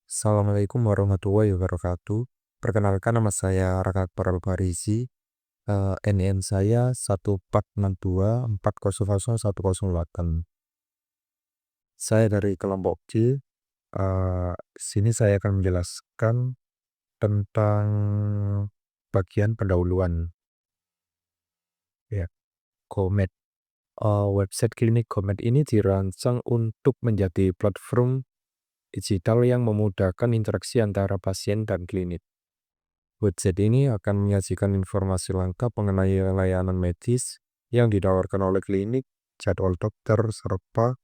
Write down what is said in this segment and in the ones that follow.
Assalamualaikum warahmatullahi wabarakatuh. Perkenalkan nama saya Raka Akbar Al-Farizi. NIN saya 1462400108. Saya dari kelompok C. Sini saya akan menjelaskan tentang bagian pendahuluan. Ya, Komet. Website klinik Komet ini dirancang untuk menjadi platform digital yang memudahkan interaksi antara pasien dan klinik. Website ini akan menyajikan informasi lengkap mengenai layanan medis yang ditawarkan oleh klinik, jadwal dokter, serta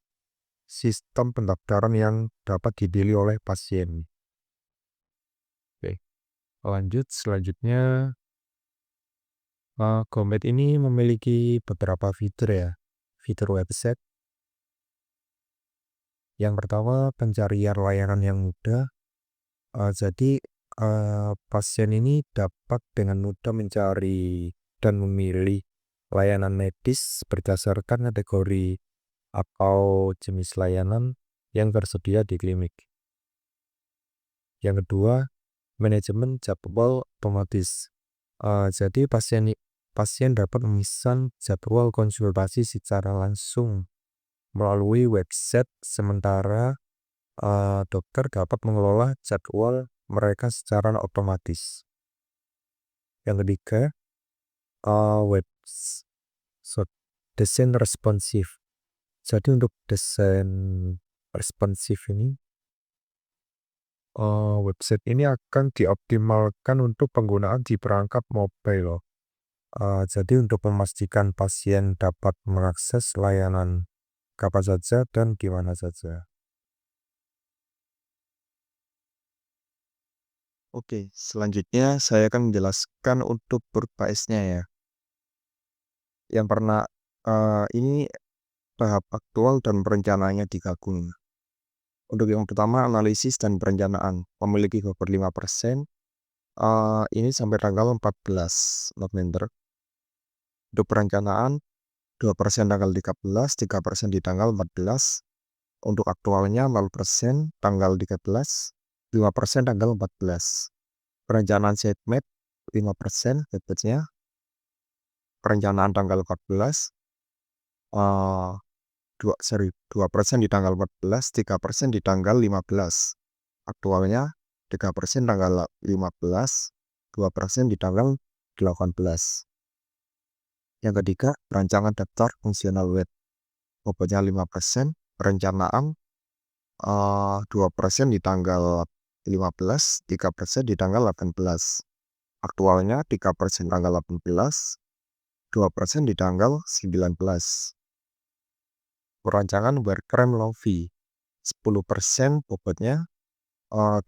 sistem pendaftaran yang dapat dipilih oleh pasien. Oke, lanjut selanjutnya. Komet ini memiliki beberapa fitur ya. Fitur website. Yang pertama, pencarian layanan yang mudah. Jadi pasien ini dapat dengan mudah mencari dan memilih layanan medis berdasarkan kategori atau jenis layanan yang tersedia di klinik. Yang kedua, manajemen jadwal otomatis. Jadi pasien dapat memesan jadwal konsultasi secara langsung melalui website, sementara dokter dapat mengelola jadwal mereka secara otomatis. Yang ketiga, desain responsif. Jadi untuk desain responsif ini, website ini akan dioptimalkan untuk penggunaan di perangkat mobile. Jadi untuk memastikan pasien dapat mengakses layanan kapan saja dan gimana saja. Oke, selanjutnya saya akan menjelaskan untuk berbaisnya ya. Yang pernah ini tahap aktual dan perencanaannya digabung. Untuk yang pertama, analisis dan perencanaan memiliki bobot 5%. Ini sampai tanggal 14 November. Untuk perencanaan 2% tanggal 13, 3% di tanggal 14. Untuk aktualnya 0% tanggal 13, 5% tanggal 14. Perencanaan sitemap 5% bobotnya. Perencanaan tanggal 14, 2% di tanggal 14, 3% di tanggal 15. Aktualnya 3% tanggal 15, 2% di tanggal 18. Yang ketiga, rancangan daftar fungsional web. Bobotnya 5%, perencanaan 2% di tanggal 15, 3% di tanggal 18. Aktualnya 3% tanggal 18, 2% di tanggal 19. Perancangan wireframe Lofi 10% bobotnya, 2%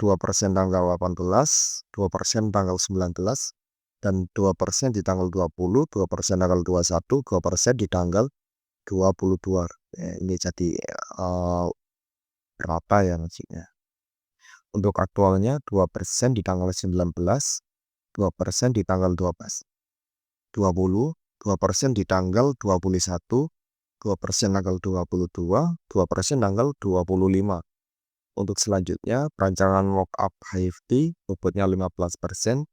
tanggal 18, 2% tanggal 19, dan 2% di tanggal 20, 2% tanggal 21, 2% di tanggal 22. Ini jadi berapa ya maksudnya. Untuk aktualnya 2% di tanggal 19, 2% di tanggal 12, 20, 2% di tanggal 21, 2% tanggal 22, 2% tanggal 25. Untuk selanjutnya, perancangan mockup HFT bobotnya 15%.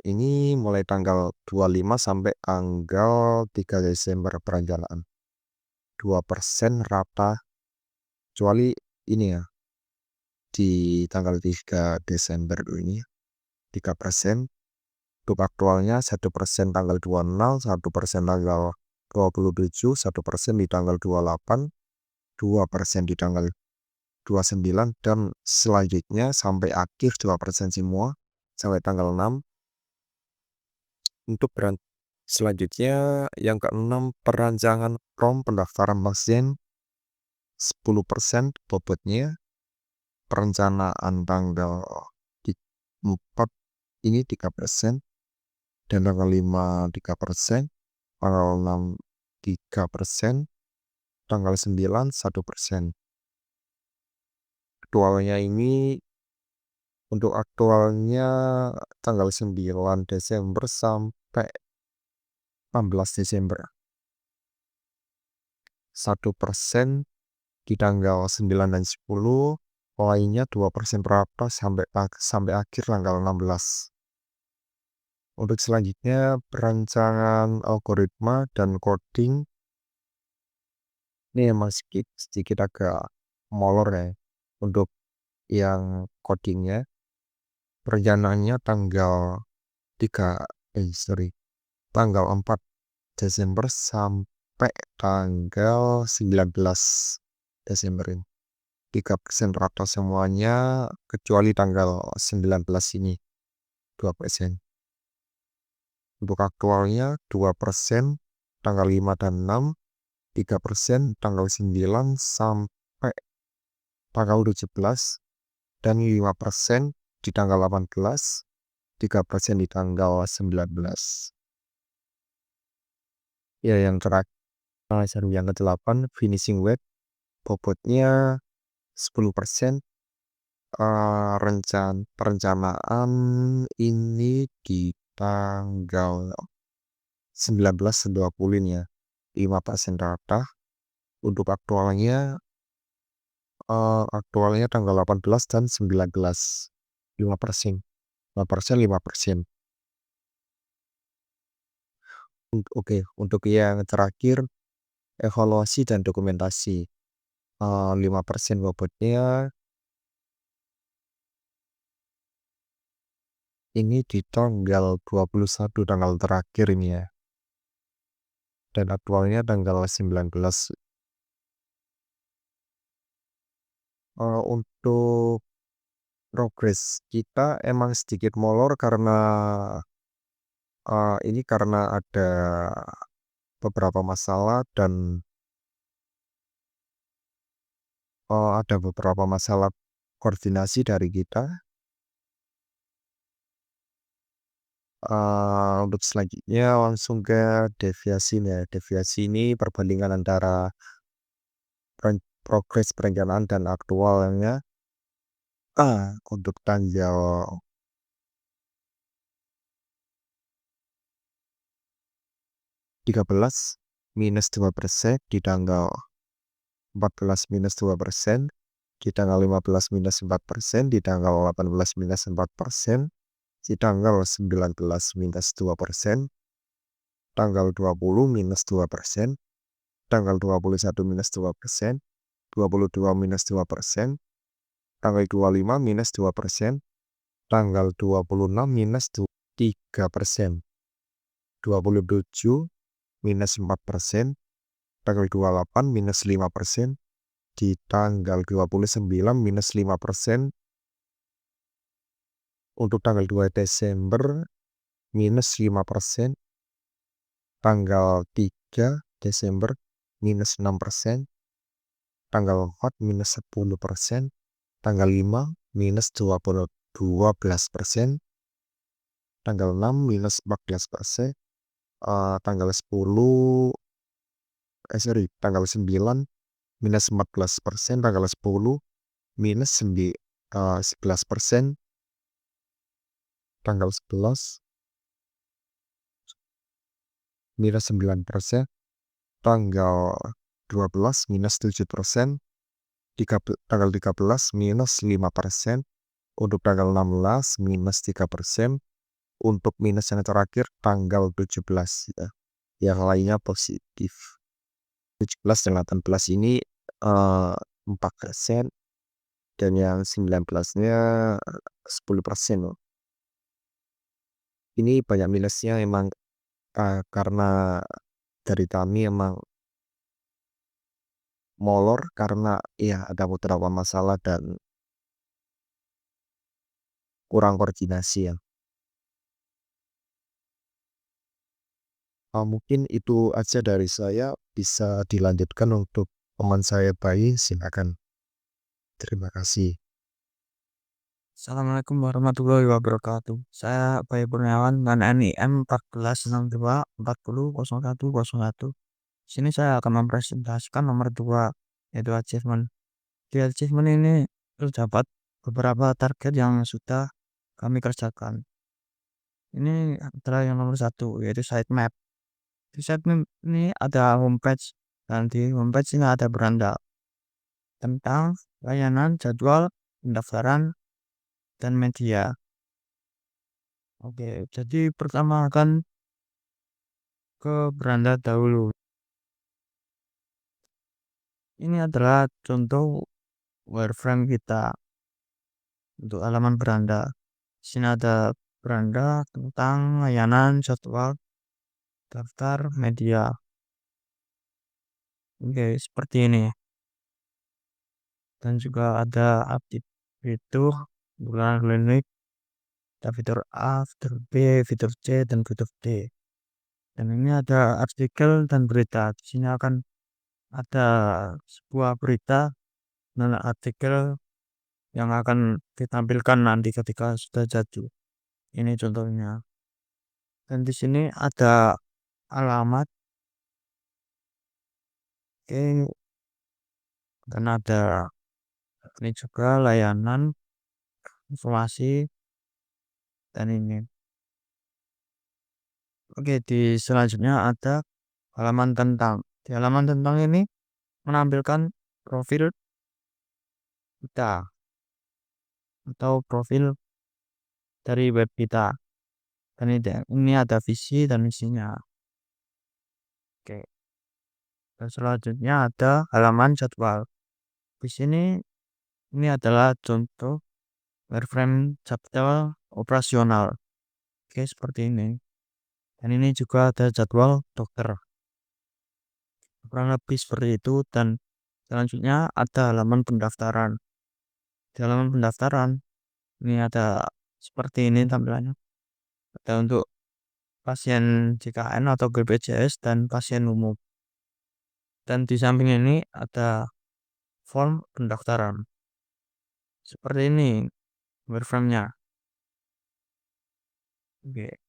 Ini mulai tanggal 25 sampai tanggal 3 Desember perencanaan. 2% rata, kecuali ini ya, di tanggal 3 Desember ini 3%. Untuk aktualnya 1% tanggal 26, 1% tanggal 27, 1% di tanggal 28, 2% di tanggal 29, dan selanjutnya sampai akhir 2% semua sampai tanggal 6. Untuk selanjutnya yang keenam, perancangan form pendaftaran pasien 10% bobotnya. Perencanaan tanggal 4 ini 3%, dan tanggal 5 3%, tanggal 6 3%, tanggal 9 1%. Aktualnya ini, untuk aktualnya tanggal 9 Desember sampai 16 Desember. 1% di tanggal 9 dan 10, lainnya 2% per atas sampai akhir tanggal 16. Untuk selanjutnya, perancangan algoritma dan coding ini emang sedikit agak molor ya. Untuk yang codingnya, perencanaannya tanggal 4 Desember sampai tanggal 19 Desember ini. 3% rata semuanya kecuali tanggal 19 ini 2%. Untuk aktualnya 2% tanggal 5 dan 6, 3% tanggal 9 sampai tanggal 17, dan 5% di tanggal 18, 3% di tanggal 19. Ya, yang terakhir yang ke-8 finishing weight, bobotnya 10%. Perencanaan ini di tanggal 19 dan 20 ini ya, 5% rata. Untuk aktualnya tanggal 18 dan 19, 5%, 5%, 5%. Oke, untuk yang terakhir evaluasi dan dokumentasi, 5% bobotnya ini di tanggal 21, tanggal terakhir ini ya, dan aktualnya tanggal 19. Untuk progres kita emang sedikit molor karena ada beberapa masalah dan ada beberapa masalah koordinasi dari kita. Untuk selanjutnya langsung ke deviasi nih ya. Deviasi ini perbandingan antara progres perencanaan dan aktualnya. Untuk tanggal 13 minus 2%, di tanggal 14 minus 2%, di tanggal 15 minus 4%, di tanggal 18 minus 4%, di tanggal 19 minus 2%, tanggal 20 minus 2%, tanggal 21 minus 2%, 22 minus 2%, tanggal 25 minus 2%, tanggal 26 minus 3%, 27 minus 4%, tanggal 28 minus 5%, di tanggal 29 minus 5%, untuk tanggal 2 Desember minus 5%, tanggal 3 Desember minus 6%, tanggal 4 minus 10%, tanggal 5 minus 12%, tanggal 6 minus 14%, tanggal 9 minus 14%, tanggal 10 minus 11%, tanggal 11 minus 9%, tanggal 12 minus 7%, tanggal 13 minus 5%, untuk tanggal 16 minus 3%, untuk minus yang terakhir tanggal 17 ya. Yang lainnya positif. 17 dan 18 ini 4%, dan yang 19-nya 10% loh. Ini banyak minusnya emang karena dari kami emang molor karena ya ada beberapa masalah dan kurang koordinasi ya. Mungkin itu aja dari saya, bisa dilanjutkan untuk teman saya Bayi, silakan. Terima kasih. Assalamualaikum warahmatullahi wabarakatuh. Saya Bayi Kurniawan dengan NIM 1462400101. Sini saya akan mempresentasikan nomor 2, yaitu achievement. Di achievement ini terdapat beberapa target yang sudah kami kerjakan. Ini adalah yang nomor 1, yaitu sitemap. Di sitemap ini ada homepage, dan di homepage ini ada beranda. tentang layanan, jadwal, pendaftaran, dan media. Oke, jadi pertama akan ke beranda dahulu. Ini adalah contoh wireframe kita untuk halaman beranda. Di sini ada beranda tentang layanan, jadwal, daftar, media. Oke, seperti ini. Dan juga ada update fitur, bulan klinik, ada fitur A, fitur B, fitur C, dan fitur D. Dan ini ada artikel dan berita. Di sini akan ada sebuah berita dan artikel yang akan ditampilkan nanti ketika sudah jadi. Ini contohnya. Dan di sini ada alamat, oke, dan ada ini juga layanan, informasi, dan ini. Oke, di selanjutnya ada halaman tentang. Di halaman tentang ini menampilkan profil kita atau profil dari web kita. Dan ini ada visi dan misinya. Oke. Dan selanjutnya ada halaman jadwal. Di sini ini adalah contoh wireframe jadwal operasional. Oke, seperti ini. Dan ini juga ada jadwal dokter. Kurang lebih seperti itu. Dan selanjutnya ada halaman pendaftaran. Di halaman pendaftaran ini ada seperti ini tampilannya. Ada untuk pasien JKN atau BPJS dan pasien umum. Dan di samping ini ada form pendaftaran. Seperti ini wireframe-nya. Oke.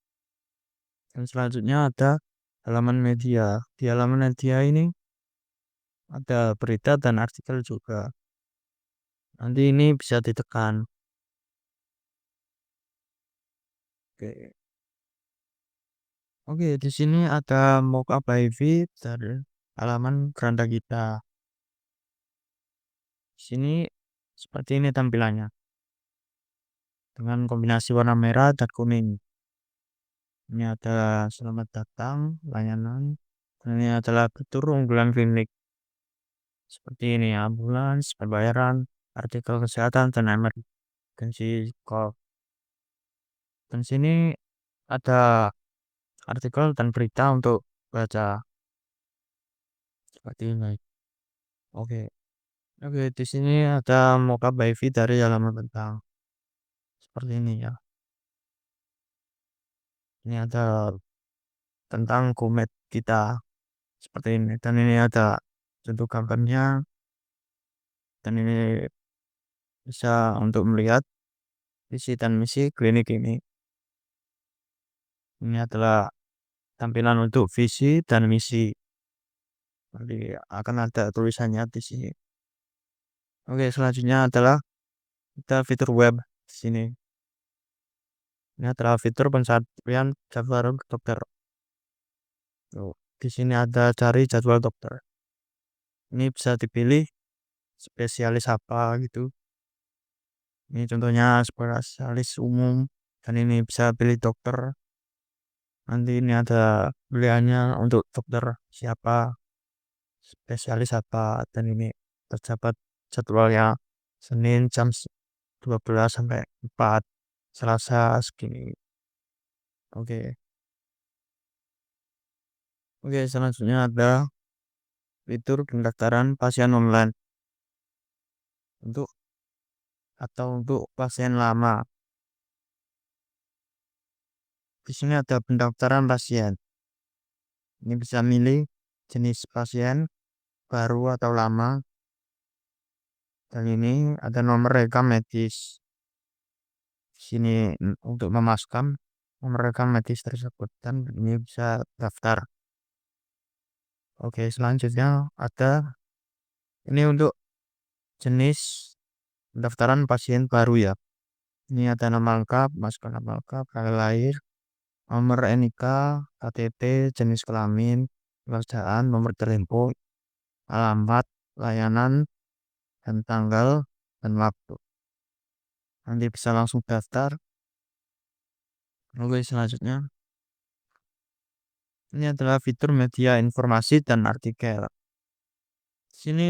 Dan selanjutnya ada halaman media. Di halaman media ini ada berita dan artikel juga. Nanti ini bisa ditekan. Oke. Oke, di sini ada mockup IV dari halaman beranda kita. Di sini seperti ini tampilannya. Dengan kombinasi warna merah dan kuning. Ini ada selamat datang, layanan. Dan ini adalah fitur unggulan klinik. Seperti ini, ambulans, pembayaran, artikel kesehatan, dan emergency call. Dan sini ada artikel dan berita untuk baca. Seperti ini. Oke. Oke, di sini ada mockup wifi dari halaman tentang. Seperti ini ya. Ini ada tentang komet kita. Seperti ini. Dan ini ada contoh gambarnya. Dan ini bisa untuk melihat visi dan misi klinik ini. Ini adalah tampilan untuk visi dan misi. Nanti akan ada tulisannya di sini. Oke, selanjutnya adalah kita fitur web di sini. Ini adalah fitur pencarian jadwal dokter. Tuh, di sini ada cari jadwal dokter. Ini bisa dipilih spesialis apa gitu. Ini contohnya spesialis umum dan ini bisa pilih dokter. Nanti ini ada pilihannya untuk dokter siapa, spesialis apa, dan ini terdapat jadwalnya Senin jam 12 sampai 4, Selasa segini. Oke. Oke, selanjutnya ada fitur pendaftaran pasien online untuk untuk pasien lama. Di sini ada pendaftaran pasien. Ini bisa milih jenis pasien baru atau lama. Dan ini ada nomor rekam medis. Di sini untuk memasukkan nomor rekam medis tersebut dan ini bisa daftar. Oke, selanjutnya ada ini untuk jenis pendaftaran pasien baru ya. Ini ada nama lengkap, masukkan nama lengkap, tanggal lahir, nomor NIK, KTP, jenis kelamin, pekerjaan, nomor telepon, alamat, layanan, dan tanggal dan waktu. Nanti bisa langsung daftar. Oke, selanjutnya ini adalah fitur media informasi dan artikel. Di sini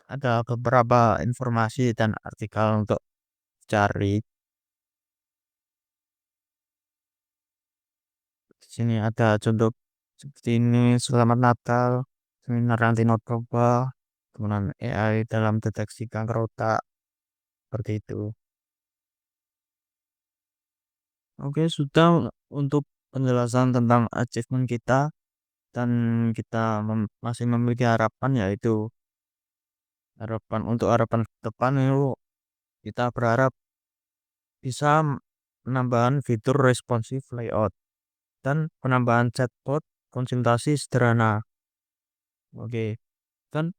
ada beberapa informasi dan artikel untuk cari. Di sini ada contoh seperti ini: Selamat Natal, seminar anti narkoba, penggunaan AI dalam deteksi kanker otak, seperti itu. Oke, sudah untuk penjelasan tentang achievement kita, dan kita masih memiliki harapan, yaitu harapan ke depan itu kita berharap bisa penambahan fitur responsif layout dan penambahan chatbot konsultasi sederhana. Oke, kan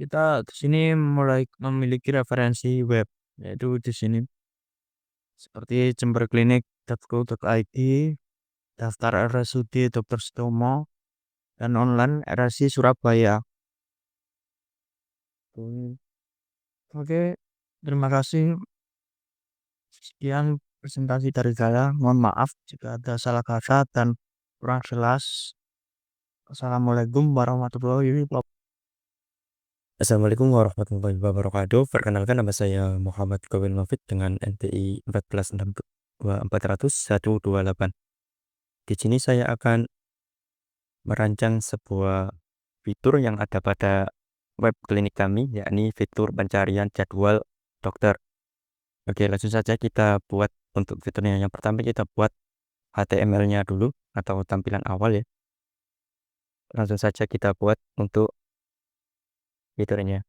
kita di sini mulai memiliki referensi web, yaitu di sini seperti jemberklinik.co.id, daftar RSUD Dr. Sutomo, dan online RSI Surabaya. Oke, terima kasih. Sekian presentasi dari saya. Mohon maaf jika ada salah kata dan kurang jelas. Assalamualaikum warahmatullahi wabarakatuh. Assalamualaikum warahmatullahi wabarakatuh. Perkenalkan, nama saya Muhammad Kawil Mafid dengan NPI 1462400-128. Di sini saya akan merancang sebuah fitur yang ada pada web klinik kami, yakni fitur pencarian jadwal dokter. Oke, langsung saja kita buat untuk fiturnya. Yang pertama kita buat HTML-nya dulu atau tampilan awal ya. Langsung saja kita buat untuk fiturnya.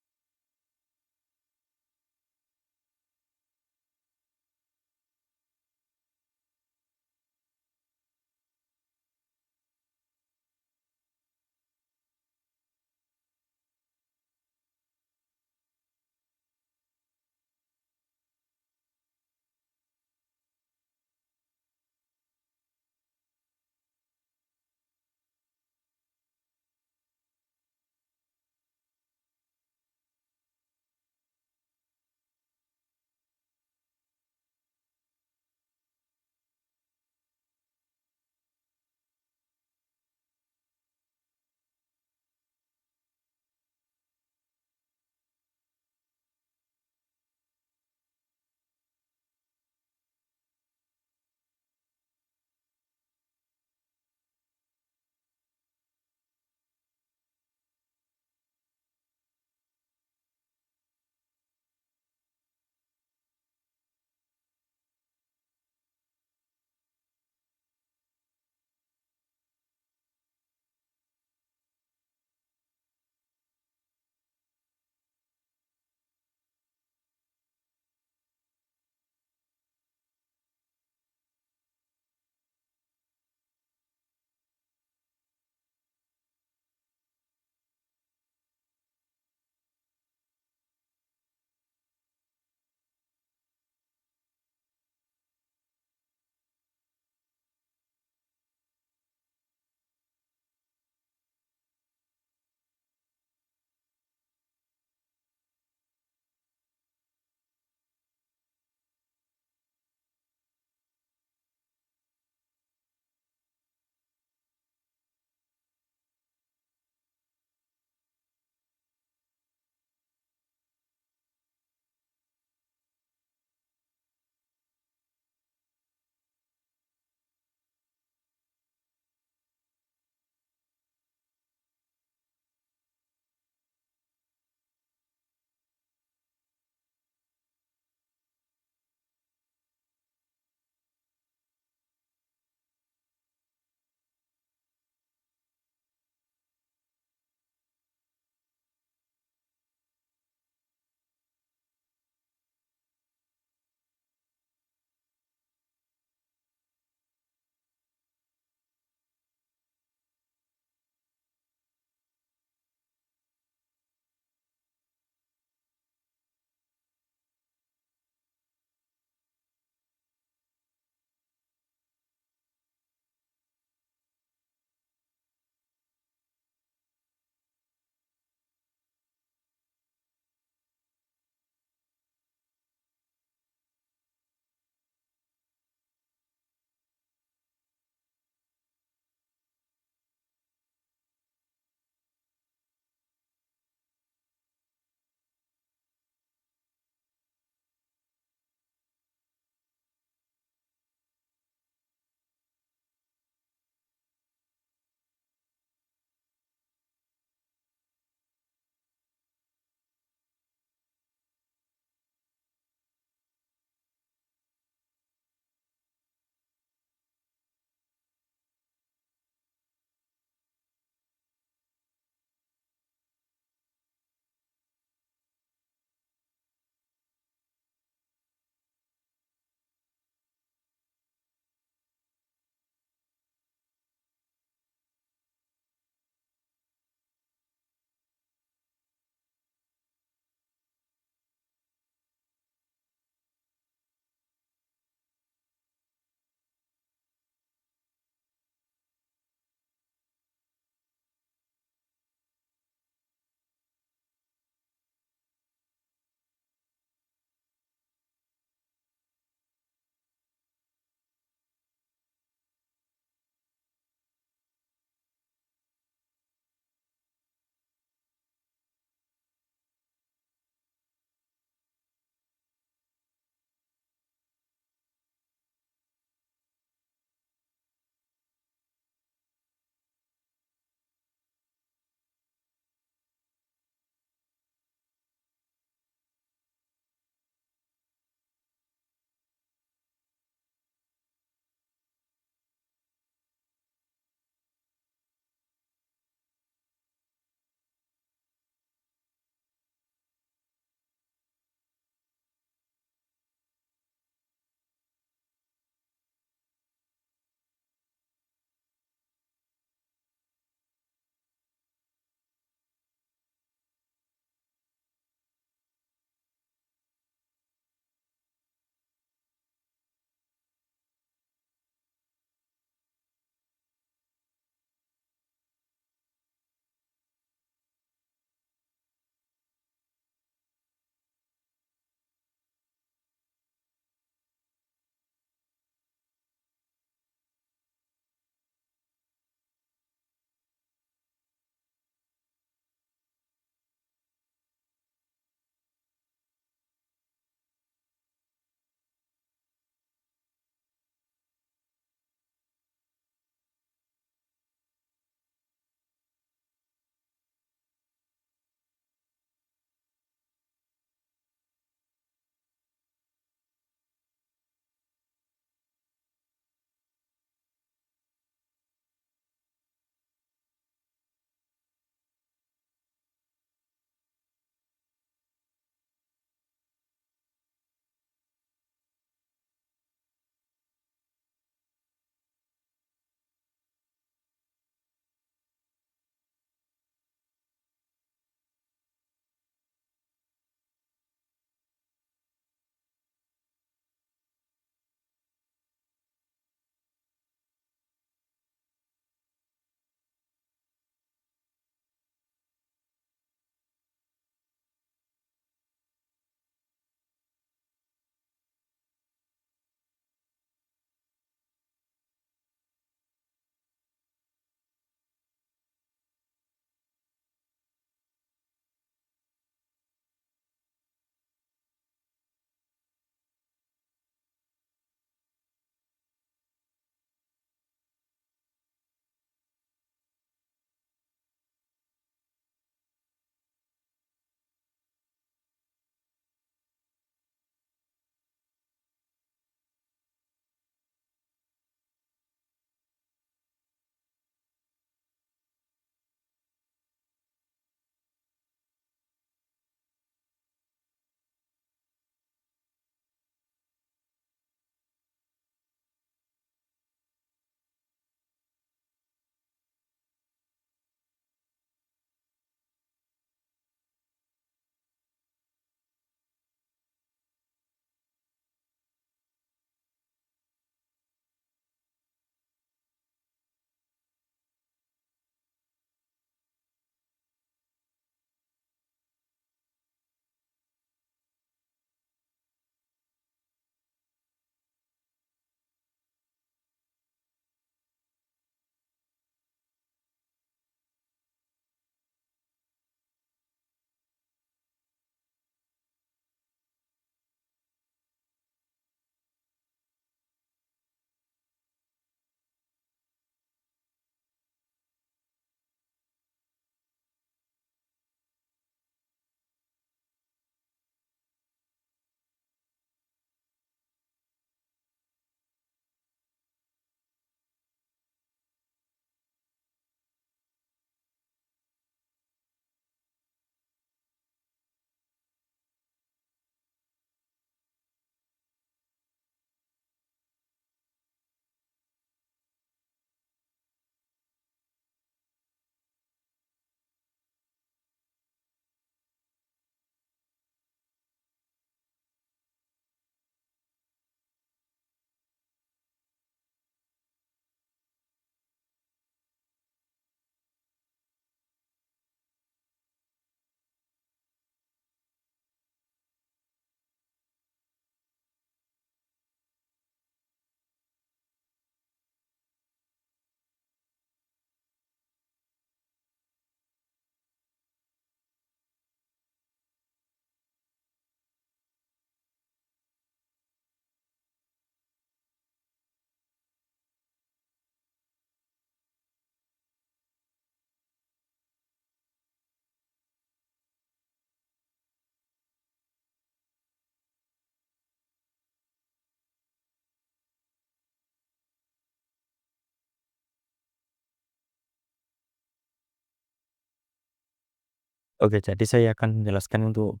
Oke, jadi saya akan menjelaskan untuk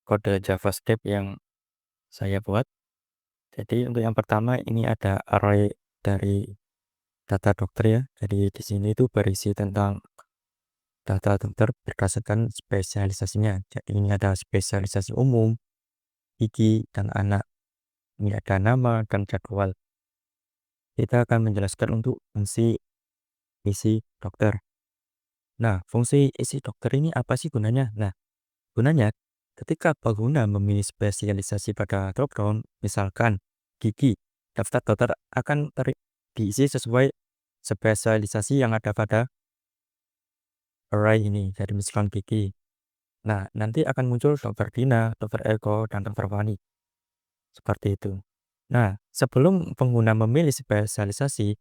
kode JavaScript yang saya buat. Jadi untuk yang pertama ini ada array dari data dokter ya. Jadi di sini itu berisi tentang data dokter berdasarkan spesialisasinya. Jadi ini ada spesialisasi umum, gigi, dan anak. Ini ada nama dan jadwal. Kita akan menjelaskan untuk fungsi isi dokter. Nah, fungsi isi dokter ini apa sih gunanya? Nah, gunanya ketika pengguna memilih spesialisasi pada dropdown, misalkan gigi, daftar dokter akan diisi sesuai spesialisasi yang ada pada array ini. Jadi misalkan gigi. Nah, nanti akan muncul dokter Dina, dokter Eko, dan dokter Fani. Seperti itu. Nah, sebelum pengguna memilih spesialisasi,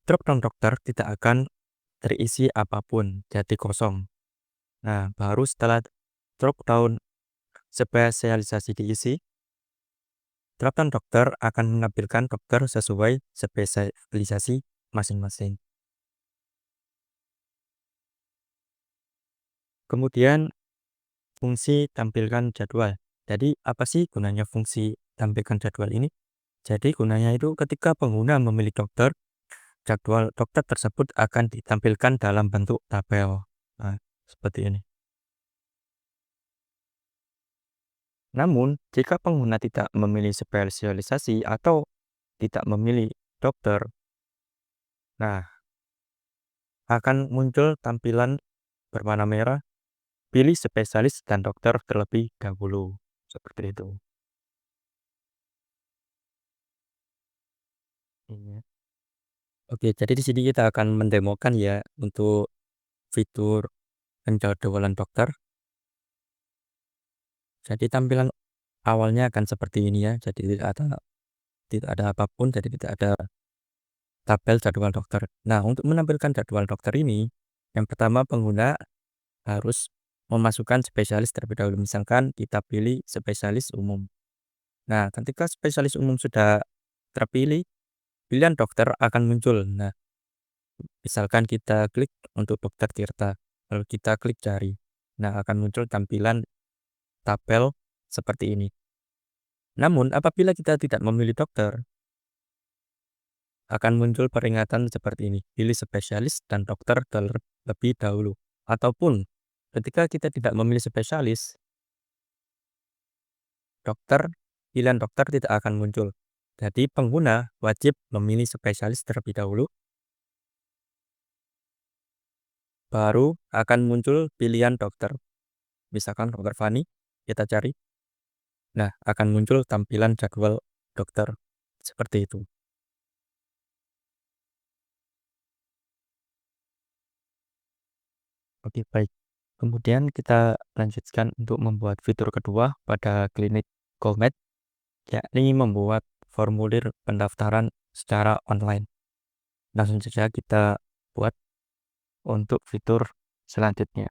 dropdown dokter tidak akan terisi apapun, jadi kosong. Nah, baru setelah dropdown spesialisasi diisi, dropdown dokter akan menampilkan dokter sesuai spesialisasi masing-masing. Kemudian, fungsi tampilkan jadwal. Jadi, apa sih gunanya fungsi tampilkan jadwal ini? Jadi, gunanya itu ketika pengguna memilih dokter, jadwal dokter tersebut akan ditampilkan dalam bentuk tabel. Nah, seperti ini. Namun, jika pengguna tidak memilih spesialisasi atau tidak memilih dokter, nah, akan muncul tampilan berwarna merah, pilih spesialis dan dokter terlebih dahulu. Seperti itu. Iya. Oke, jadi di sini kita akan mendemokan ya untuk fitur penjadwalan dokter. Jadi tampilan awalnya akan seperti ini ya. Jadi tidak ada apapun, jadi tidak ada tabel jadwal dokter. Nah, untuk menampilkan jadwal dokter ini, yang pertama pengguna harus memasukkan spesialis terlebih dahulu. Misalkan kita pilih spesialis umum. Nah, ketika spesialis umum sudah terpilih, pilihan dokter akan muncul. Nah, misalkan kita klik untuk dokter Tirta, lalu kita klik cari. Nah, akan muncul tampilan tabel seperti ini. Namun, apabila kita tidak memilih dokter, akan muncul peringatan seperti ini. Pilih spesialis dan dokter terlebih dahulu. Ataupun ketika kita tidak memilih spesialis, pilihan dokter tidak akan muncul. Jadi pengguna wajib memilih spesialis terlebih dahulu, baru akan muncul pilihan dokter. Misalkan dokter Fani, kita cari. Nah, akan muncul tampilan jadwal dokter seperti itu. Oke, baik. Kemudian kita lanjutkan untuk membuat fitur kedua pada klinik GoMed, yakni membuat formulir pendaftaran secara online. Langsung saja kita buat untuk fitur selanjutnya.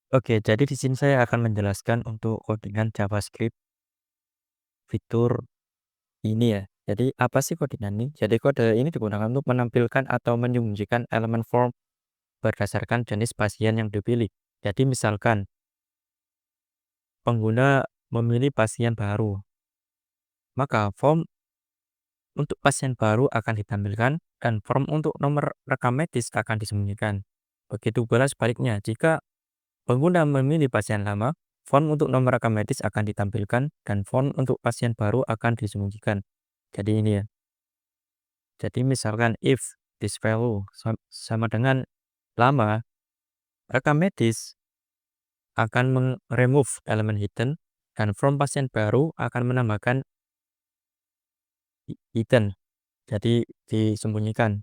Oke, jadi di sini saya akan menjelaskan untuk codingan JavaScript fitur ini ya. Jadi apa sih codingan ini? Jadi kode ini digunakan untuk menampilkan atau menyembunyikan elemen form berdasarkan jenis pasien yang dipilih. Jadi misalkan pengguna memilih pasien baru, maka form untuk pasien baru akan ditampilkan dan form untuk nomor rekam medis akan disembunyikan. Begitu pula sebaliknya, jika pengguna memilih pasien lama, form untuk nomor rekam medis akan ditampilkan dan form untuk pasien baru akan disembunyikan. Jadi ini ya. Jadi misalkan if this value sama dengan lama, rekam medis akan remove elemen hidden dan form pasien baru akan menambahkan hidden. Jadi disembunyikan.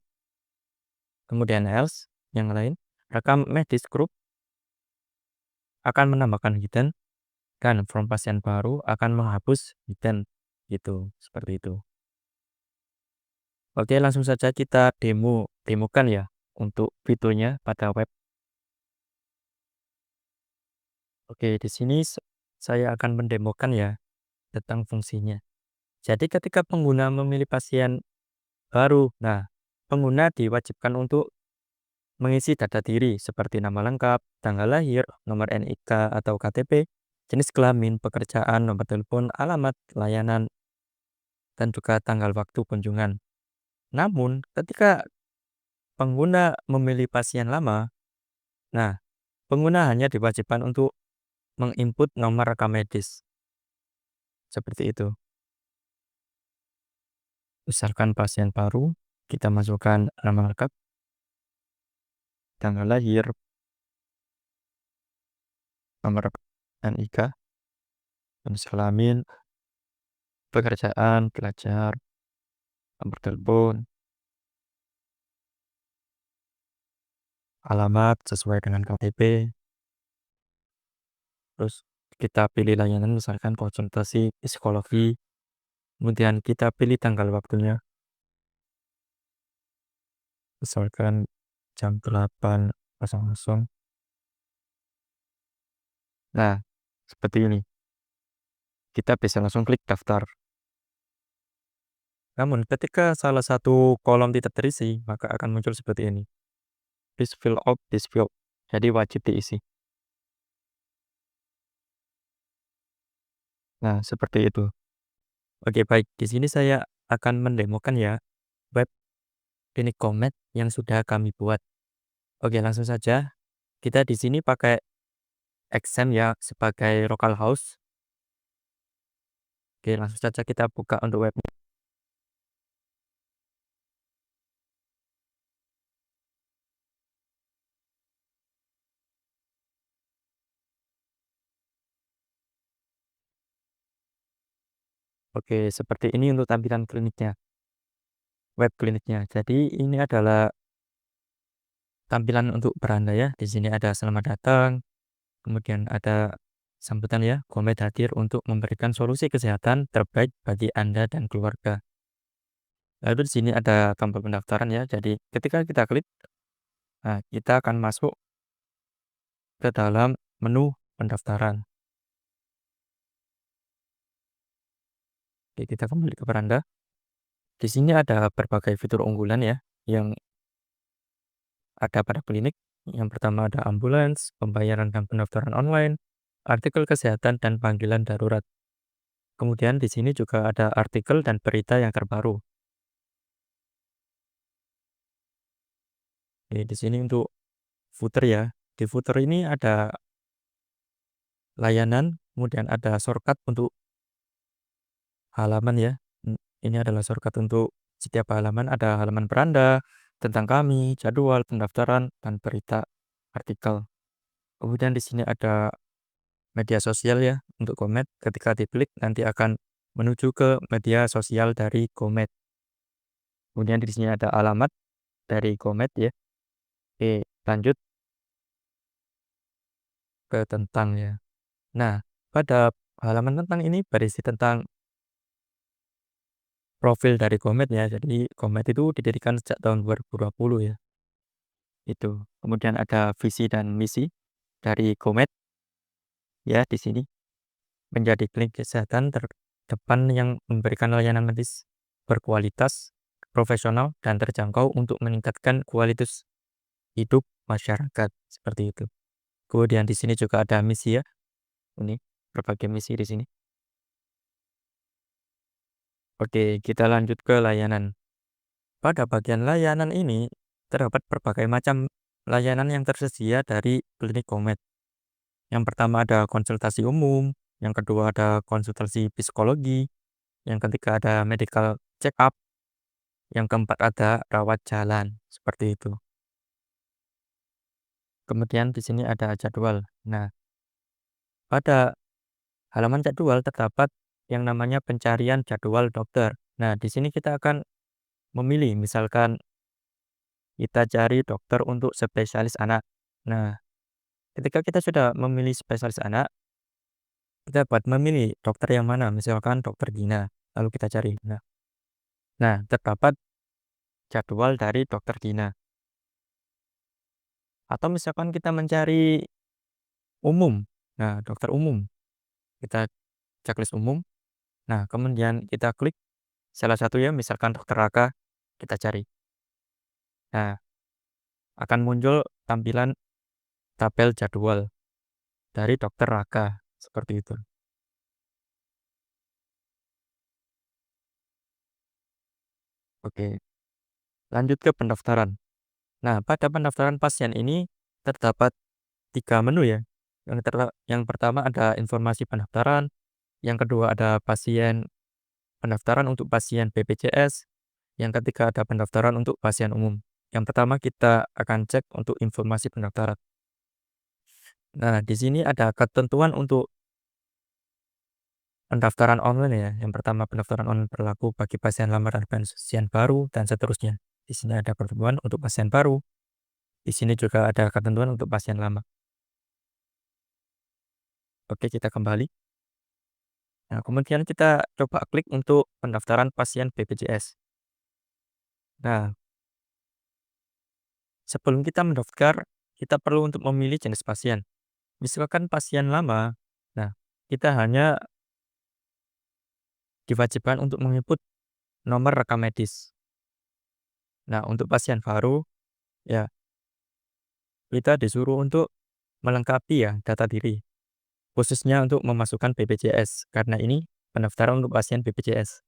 Kemudian else yang lain, rekam medis group akan menambahkan hidden dan form pasien baru akan menghapus hidden. Gitu, seperti itu. Oke, langsung saja kita demokan ya untuk fiturnya pada web. Oke, di sini saya akan mendemokan ya tentang fungsinya. Jadi ketika pengguna memilih pasien baru, nah pengguna diwajibkan untuk mengisi data diri seperti nama lengkap, tanggal lahir, nomor NIK atau KTP, jenis kelamin, pekerjaan, nomor telepon, alamat, layanan, dan juga tanggal waktu kunjungan. Namun, ketika pengguna memilih pasien lama, nah pengguna hanya diwajibkan untuk menginput nomor rekam medis. Seperti itu. Misalkan pasien baru, kita masukkan nama lengkap, tanggal lahir, nomor NIK, jenis kelamin, pekerjaan, pelajar, nomor telepon, alamat sesuai dengan KTP. Terus kita pilih layanan misalkan konsultasi psikologi. Kemudian kita pilih tanggal waktunya. Misalkan jam 8.00. Nah, seperti ini. Kita bisa langsung klik daftar. Namun ketika salah satu kolom tidak terisi, maka akan muncul seperti ini. Please fill out this field. Jadi wajib diisi. Nah, seperti itu. Oke, baik. Di sini saya akan mendemokan ya web klinik Komet yang sudah kami buat. Oke, langsung saja. Kita di sini pakai XAMPP ya sebagai localhost. Oke, langsung saja kita buka untuk web. Oke, seperti ini untuk tampilan kliniknya, web kliniknya. Jadi ini adalah tampilan untuk beranda ya. Di sini ada selamat datang, kemudian ada sambutan ya, Komet hadir untuk memberikan solusi kesehatan terbaik bagi Anda dan keluarga. Lalu di sini ada tombol pendaftaran ya. Jadi ketika kita klik, nah kita akan masuk ke dalam menu pendaftaran. Oke, kita kembali ke beranda. Di sini ada berbagai fitur unggulan ya yang ada pada klinik. Yang pertama ada ambulans, pembayaran dan pendaftaran online, artikel kesehatan dan panggilan darurat. Kemudian di sini juga ada artikel dan berita yang terbaru. Oke, di sini untuk footer ya. Di footer ini ada layanan, kemudian ada shortcut untuk halaman ya. Ini adalah shortcut untuk setiap halaman. Ada halaman beranda, tentang kami, jadwal, pendaftaran, dan berita artikel. Kemudian di sini ada media sosial ya untuk Komet. Ketika diklik nanti akan menuju ke media sosial dari Komet. Kemudian di sini ada alamat dari Komet ya. Oke, lanjut ke tentang ya. Nah, pada halaman tentang ini berisi tentang profil dari Komet ya. Jadi Komet itu didirikan sejak tahun 2020 ya. Itu. Kemudian ada visi dan misi dari Gomed ya di sini menjadi klinik kesehatan terdepan yang memberikan layanan medis berkualitas, profesional dan terjangkau untuk meningkatkan kualitas hidup masyarakat seperti itu. Kemudian di sini juga ada misi ya. Ini berbagai misi di sini. Oke, kita lanjut ke layanan. Pada bagian layanan ini terdapat berbagai macam layanan yang tersedia dari klinik Gomed. Yang pertama ada konsultasi umum, yang kedua ada konsultasi psikologi, yang ketiga ada medical check up, yang keempat ada rawat jalan, seperti itu. Kemudian di sini ada jadwal. Nah, pada halaman jadwal terdapat yang namanya pencarian jadwal dokter. Nah, di sini kita akan memilih, misalkan kita cari dokter untuk spesialis anak. Nah, ketika kita sudah memilih spesialis anak, kita dapat memilih dokter yang mana, misalkan dokter Gina, lalu kita cari. Nah, terdapat jadwal dari dokter Gina. Atau misalkan kita mencari umum, nah dokter umum, kita checklist umum. Nah, kemudian kita klik salah satu ya, misalkan dokter Raka, kita cari. Nah, akan muncul tampilan tabel jadwal dari dokter Raka, seperti itu. Oke, lanjut ke pendaftaran. Nah, pada pendaftaran pasien ini terdapat 3 menu ya. Yang pertama ada informasi pendaftaran, yang kedua ada pendaftaran untuk pasien BPJS, yang ketiga ada pendaftaran untuk pasien umum. Yang pertama kita akan cek untuk informasi pendaftaran. Nah, di sini ada ketentuan untuk pendaftaran online ya. Yang pertama pendaftaran online berlaku bagi pasien lama dan pasien baru dan seterusnya. Di sini ada ketentuan untuk pasien baru. Di sini juga ada ketentuan untuk pasien lama. Oke, kita kembali. Nah, kemudian kita coba klik untuk pendaftaran pasien BPJS. Nah, sebelum kita mendaftar, kita perlu untuk memilih jenis pasien. Misalkan pasien lama, nah kita hanya diwajibkan untuk menginput nomor rekam medis. Nah, untuk pasien baru, ya kita disuruh untuk melengkapi ya data diri, khususnya untuk memasukkan BPJS, karena ini pendaftaran untuk pasien BPJS.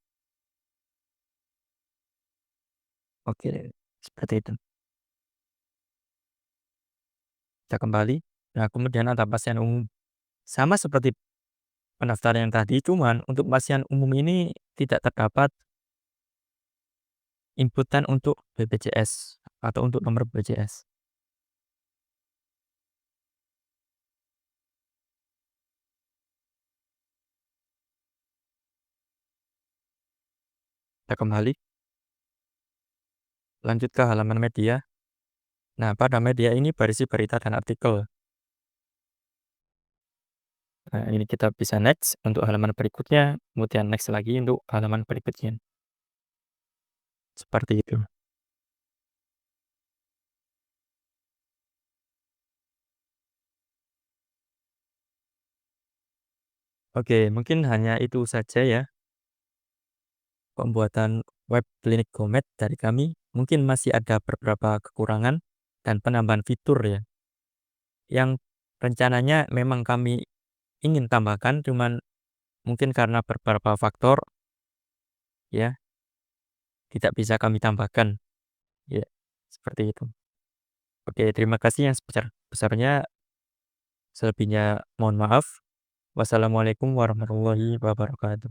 Oke, seperti itu. Kita kembali. Nah, kemudian ada pasien umum. Sama seperti pendaftaran yang tadi, cuman untuk pasien umum ini tidak terdapat inputan untuk BPJS atau untuk nomor BPJS. Kita kembali, lanjut ke halaman media. Nah, pada media ini berisi berita dan artikel. Nah, ini kita bisa next untuk halaman berikutnya, kemudian next lagi untuk halaman berikutnya. Seperti itu. Oke, mungkin hanya itu saja ya pembuatan web klinik Gomed dari kami. Mungkin masih ada beberapa kekurangan dan penambahan fitur ya, yang rencananya memang kami ingin tambahkan, cuman mungkin karena beberapa faktor ya tidak bisa kami tambahkan. Ya, seperti itu. Oke, terima kasih yang sebesar-besarnya. Selebihnya mohon maaf. Wassalamualaikum warahmatullahi wabarakatuh.